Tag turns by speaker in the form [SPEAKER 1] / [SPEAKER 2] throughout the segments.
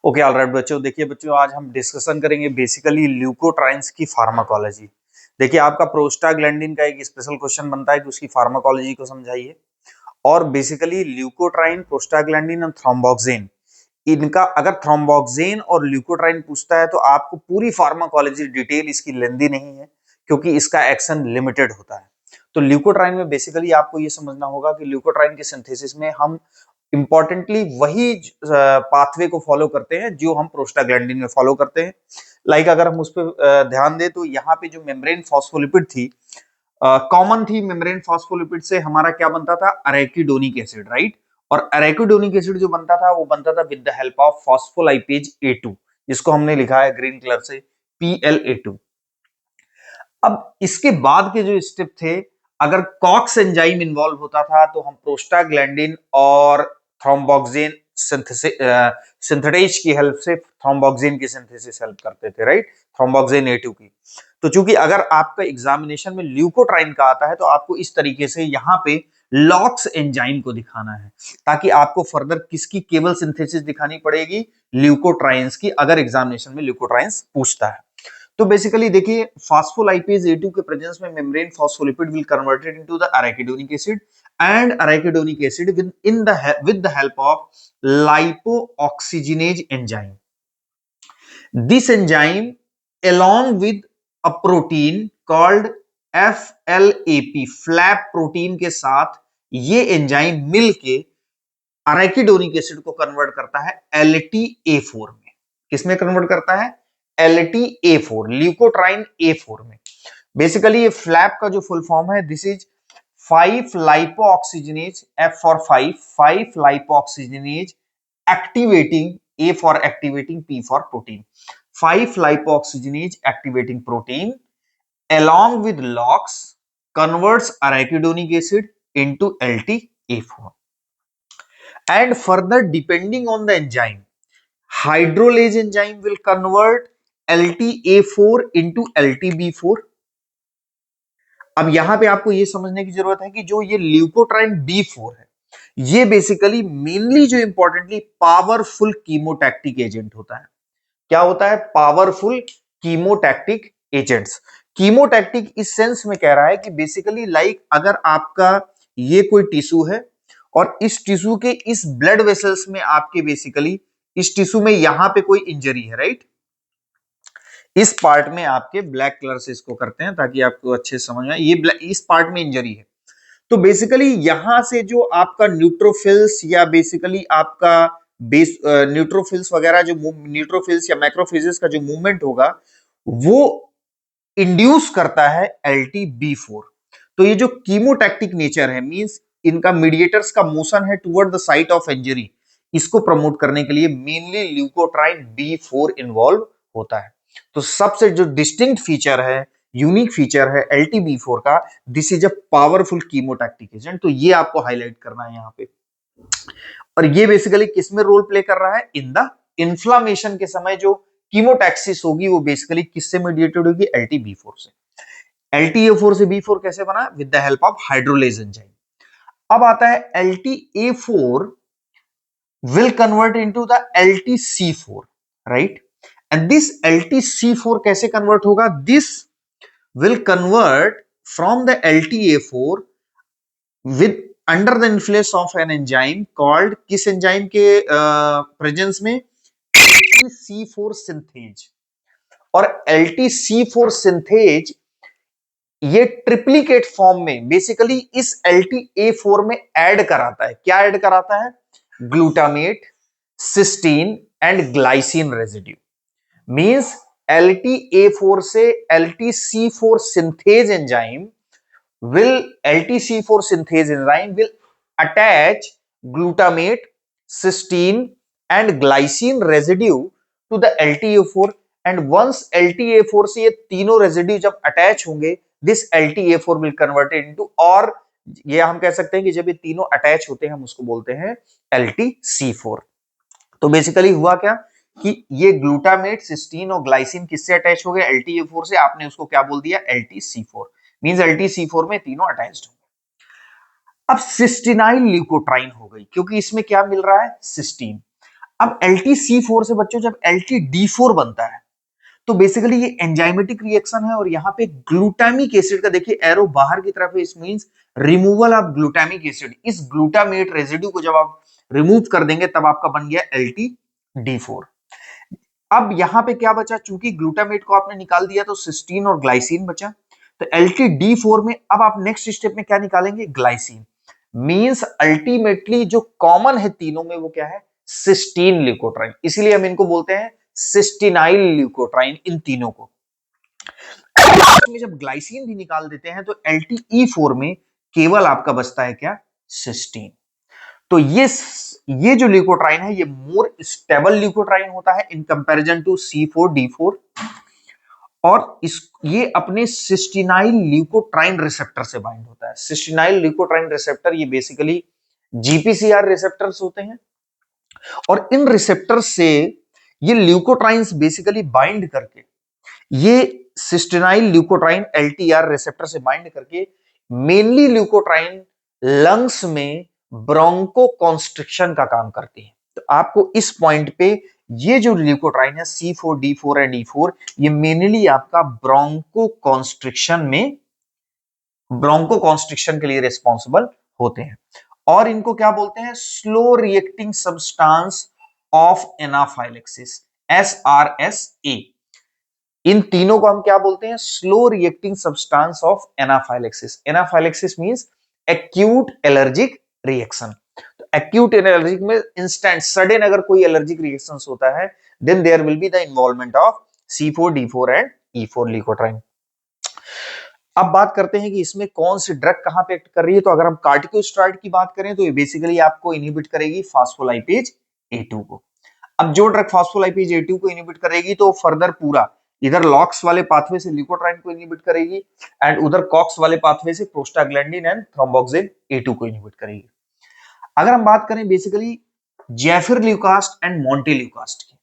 [SPEAKER 1] Okay alright बच्चों, देखिए बच्चों, आज हम डिस्कशन करेंगे बेसिकली ल्यूकोट्राइन्स की फार्माकोलॉजी। देखिए, आपका प्रोस्टाग्लैंडिन का एक स्पेशल क्वेश्चन बनता है कि उसकी फार्माकोलॉजी को समझाइए। और बेसिकली ल्यूकोट्राइन, प्रोस्टाग्लैंडिन और थ्रोम्बोक्सिन, इनका अगर थ्रोम्बोक्सिन और ल्यूकोट्राइन पूछता है तो आपको पूरी फार्माकोलॉजी डिटेल, इसकी लेंदी नहीं है क्योंकि इसका एक्शन लिमिटेड होता है। तो ल्यूकोट्राइन में बेसिकली आपको ये समझना होगा कि ल्यूकोट्राइन के सिंथेसिस में हम इंपॉर्टेंटली वही पाथवे को फॉलो करते हैं जो हम प्रोस्टाग्लैंडिन में फॉलो करते हैं। अगर हम उस पर ध्यान दें तो यहाँ पे जो मेम्ब्रेन फॉस्फोलिपिड थी, कॉमन थी। मेम्ब्रेन फॉस्फोलिपिड से हमारा क्या बनता था? Arachidonic acid, right. और अरेकिडोनिक एसिड जो बनता था वो बनता था with the help of phospholipase A2, जिसको हमने लिखा है ग्रीन कलर से PLA2। अब इसके बाद के जो स्टेप थे, अगर कॉक्स एंजाइम इन्वॉल्व होता था तो हम प्रोस्टाग्लैंडिन और थ्रोम्बोक्सिन सिंथेटेज की हेल्प से थ्रोम्बोक्सिन की सिंथेसिस हेल्प करते थे, राइट, थ्रोम्बोक्सिन A2 की। तो चूंकि अगर आपका एग्जामिनेशन में ल्यूकोट्राइन का आता है तो आपको इस तरीके से यहाँ पे लॉक्स एंजाइम को दिखाना है, ताकि आपको फर्दर किसकी केवल सिंथेसिस दिखानी पड़ेगी? ल्यूकोट्राइन्स की, अगर एग्जामिनेशन में ल्यूकोट्राइन्स पूछता है। तो बेसिकली देखिए, फास्फोलाइपेज A2 के प्रेजेंस में membrane phospholipid will converted into the अराकिडोनिक acid and अराकिडोनिक acid with the help of lipooxygenase enzyme. This enzyme along with a protein called FLAP, flap protein के साथ ये एंजाइम मिलके अराकिडोनिक एसिड को कन्वर्ट करता है LTA4 में। किसमें कन्वर्ट करता है? LTA4, ल्यूकोट्राइन A4 में। बेसिकली ये फ्लैप का जो फुल फॉर्म है, this is 5 lipoxygenase, F for 5 lipoxygenase activating, A for activating, P for protein, 5 lipoxygenase activating protein along with LOX converts arachidonic acid into LTA4, and further depending on the enzyme, hydrolase enzyme will convert LTA4 into LTB4। अब यहां पे आपको ये समझने की जरूरत है कि जो ये ल्यूकोट्राइन B4 है, ये बेसिकली मेनली जो इंपॉर्टेंटली पावरफुल कीमोटैक्टिक एजेंट होता है। क्या होता है? Powerful कीमोटैक्टिक agents. कीमोटैक्टिक इस सेंस में कह रहा है कि बेसिकली अगर आपका ये कोई टिश्यू है और इस टिश्यू के इस ब्लड वेसल्स में आपके बेसिकली इस टिश्यू में यहां पे कोई इंजरी है, राइट, इस पार्ट में आपके ब्लैक कलर से इसको करते हैं ताकि आपको अच्छे से समझ में आए, ये इस पार्ट में इंजरी है। तो बेसिकली यहां से जो आपका न्यूट्रोफिल्स या बेसिकली आपका बेस न्यूट्रोफिल्स वगैरह, जो न्यूट्रोफिल्स या मैक्रोफेजेस का जो मूवमेंट होगा वो इंड्यूस करता है LTB4। तो ये जो कीमोटैक्टिक नेचर है, मींस इनका मीडिएटर्स का मोशन है toward the site of injury, इसको प्रमोट करने के लिए मेनली ल्यूकोट्राइन B4 इन्वॉल्व होता है। तो सबसे जो डिस्टिंक्ट फीचर है, यूनिक फीचर है LTB4 का, this is a powerful chemotactic agent. तो ये आपको हाईलाइट करना है यहां पे। और ये बेसिकली किसमें रोल प्ले कर रहा है? इन द इन्फ्लामेशन के समय जो कीमोटैक्सिस होगी वो बेसिकली किससे मीडिएटेड होगी? LTB4 से। LTA4 से B4 कैसे बना? With the help of hydrolase enzyme. अब आता है LTA4 will convert into the LTC4, right? And this LTC4 कैसे कन्वर्ट होगा? This will convert from the LTA4 with under the influence of an enzyme called, किस enzyme के presence में? LTC4 synthase. और LTC4 synthase ये triplicate form में basically इस LTA4 में ऐड कराता है। क्या ऐड कराता है? Glutamate, cysteine and glycine residue. Means LTA4 से LTC4 synthase enzyme will attach glutamate, cysteine and glycine residue to the LTA4, and once LTA4 से ये तीनों रेजिड्यू जब अटैच होंगे, this LTA4 will convert it into, और ये हम कह सकते हैं कि जब ये तीनों अटैच होते हैं हम उसको बोलते हैं LTC4। तो बेसिकली हुआ क्या कि ये ग्लूटामेट, सिस्टीन और ग्लाइसिन किससे अटैच हो गए? LTA4 से। आपने उसको क्या बोल दिया? LTC4। मींस LTC4 में तीनों अटैच्ड हो गए। अब सिस्टिनाइल ल्यूकोट्राइन हो गई, क्योंकि इसमें क्या मिल रहा है? सिस्टीन। अब LTC4 से बच्चों जब LTD4 बनता है तो बेसिकली ये एंजाइमेटिक रिएक्शन है और यहां पे ग्लूटामिक एसिड का देखिए एरो बाहर की तरफ है, इस means removal of glutamic acid. इस ग्लूटामेट रेजिड्यू को जब आप रिमूव कर देंगे तब आपका बन गया LTD4। अब यहां पे क्या बचा, चूंकि ग्लूटामेट को आपने निकाल दिया तो सिस्टीन और ग्लाइसिन बचा। तो LTD4 में अब आप नेक्स्ट स्टेप में क्या निकालेंगे, ग्लाइसिन। मींस अल्टीमेटली जो कॉमन है तीनों में वो क्या है, सिस्टीन ल्यूकोट्राइन। इसीलिए हम इनको बोलते हैं सिस्टिनाइल ल्यूकोट्राइन, इन तीनों को। में जब ग्लाइसिन भी निकाल देते हैं तो LTE4 में केवल आपका बचता है क्या, सिस्टीन। तो ये जो ल्यूकोट्राइन है ये मोर स्टेबल ल्यूकोट्राइन होता है इन कंपैरिजन टू C4D4, और ये अपने सिस्टिनाइल ल्यूकोट्राइन रिसेप्टर से बाइंड होता है। सिस्टिनाइल ल्यूकोट्राइन रिसेप्टर ये बेसिकली GPCR रिसेप्टर्स होते हैं, और इन रिसेप्टर से ये ल्यूकोट्राइन्स बेसिकली बाइंड करके, ये सिस्टिनाइल ल्यूकोट्राइन LTR रिसेप्टर से बाइंड करके मेनली ल्यूकोट्राइन लंग्स में ब्रोंको कॉन्स्ट्रिक्शन का काम करती है। तो आपको इस पॉइंट पे ये जो ल्यूकोट्राइन है C4D4 एंड E4 ये मेनली आपका ब्रोंको कॉन्स्ट्रिक्शन के लिए रिस्पॉन्सिबल होते हैं। और इनको क्या बोलते हैं, slow reacting substance of anaphylaxis, SRSA। इन तीनों को हम क्या बोलते हैं, slow reacting substance of anaphylaxis. Anaphylaxis means acute allergic reaction. तो एक्यूट एलर्जिक में इंस्टेंट सडन अगर कोई एलर्जिक रिएक्शंस होता है then there will be the involvement of C4D4 and E4 leukotriene. अब बात करते हैं कि इसमें कौन सी ड्रग कहां पे एक्ट कर रही है। तो अगर हम कार्टिकोस्टेरॉइड की बात करें तो ये बेसिकली आपको इनहिबिट करेगी फास्फोलाइपेज A2 को। अब जो ड्रग फास्फोलाइपेज A2 को इनहिबिट करेगी तो फर्दर पूरा इधर लॉक्स वाले पाथवे से ल्यूकोट्राइन को इनहिबिट करेगी एंड उधर कॉक्स वाले पाथवे से प्रोस्टाग्लैंडिन एंड थ्रोम्बोक्सिन A2 को इनहिबिट करेगी। अगर हम बात करें बेसिकली जेफिरल्यूकास्ट एंड मोंटेल्यूकास्ट की,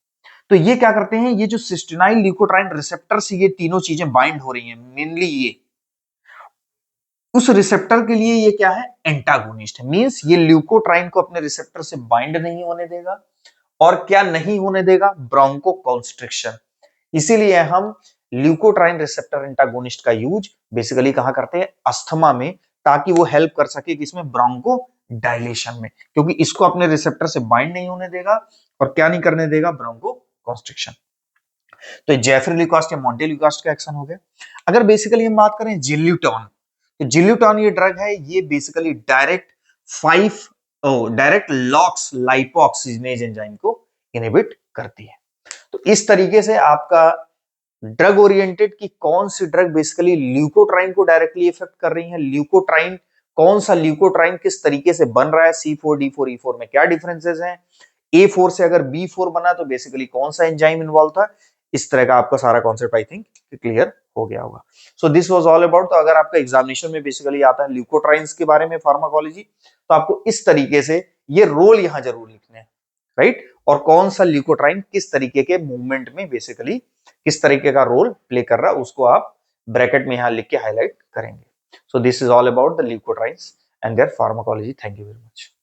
[SPEAKER 1] तो ये क्या करते हैं, ये जो सिस्टिनाइल ल्यूकोट्राइन रिसेप्टर से ये तीनों चीजें बाइंड हो रही हैं, मेनली ये उस रिसेप्टर के लिए ये क्या है, एंटागोनिस्ट है। मींस ये ल्यूकोट्राइन को अपने रिसेप्टर से बाइंड नहीं होने देगा और क्या नहीं होने देगा, ब्रोंको कॉन्स्ट्रिक्शन। इसीलिए हम ल्यूकोट्राइन रिसेप्टर एंटागोनिस्ट का यूज बेसिकली कहां करते हैं, अस्थमा में, ताकि वो हेल्प कर सके किसमें, ब्रोंको डायलेशन में, क्योंकि इसको अपने रिसेप्टर से बाइंड नहीं होने देगा और क्या नहीं करने देगा, ब्रोंको कॉन्स्ट्रिक्शन। तो जेफिरल्यूकास्ट या मोंटेल्यूकास्ट का एक्शन हो गया। अगर बेसिकली हम बात करें जिल्यूटॉन, तो जिल्यूटॉन ये ड्रग है, ये बेसिकली डायरेक्ट लॉक्स लाइपोऑक्सीजनेज एंजाइम को इनहिबिट करती है। तो इस तरीके से आपका ड्रग ओरिएंटेड की कौन सी ड्रग बेसिकली ल्यूकोट्राइन को डायरेक्टली इफेक्ट कर रही है, ल्यूकोट्राइन कौन सा ल्यूकोट्राइन किस तरीके से बन रहा है, C4D4 E4 में क्या डिफरेंसेस हैं, A4 से अगर B4 बना तो बेसिकली कौन सा एंजाइम इन्वॉल्व था। इस तरह का आपका सारा कॉन्सेप्ट आई थिंक क्लियर हो गया होगा। So this was all about. तो अगर आपका एग्जामिनेशन में बेसिकली आता है ल्यूकोट्राइन्स के बारे में फार्माकोलॉजी, तो आपको इस तरीके से ये रोल यहां जरूर लिखने हैं, राइट, और कौन सा ल्यूकोट्राइन किस तरीके के मूवमेंट में बेसिकली किस तरीके का रोल प्ले कर रहा है उसको आप ब्रैकेट में यहां लिख के हाईलाइट करेंगे। So this is all about the leukotrienes and their pharmacology. Thank you very much.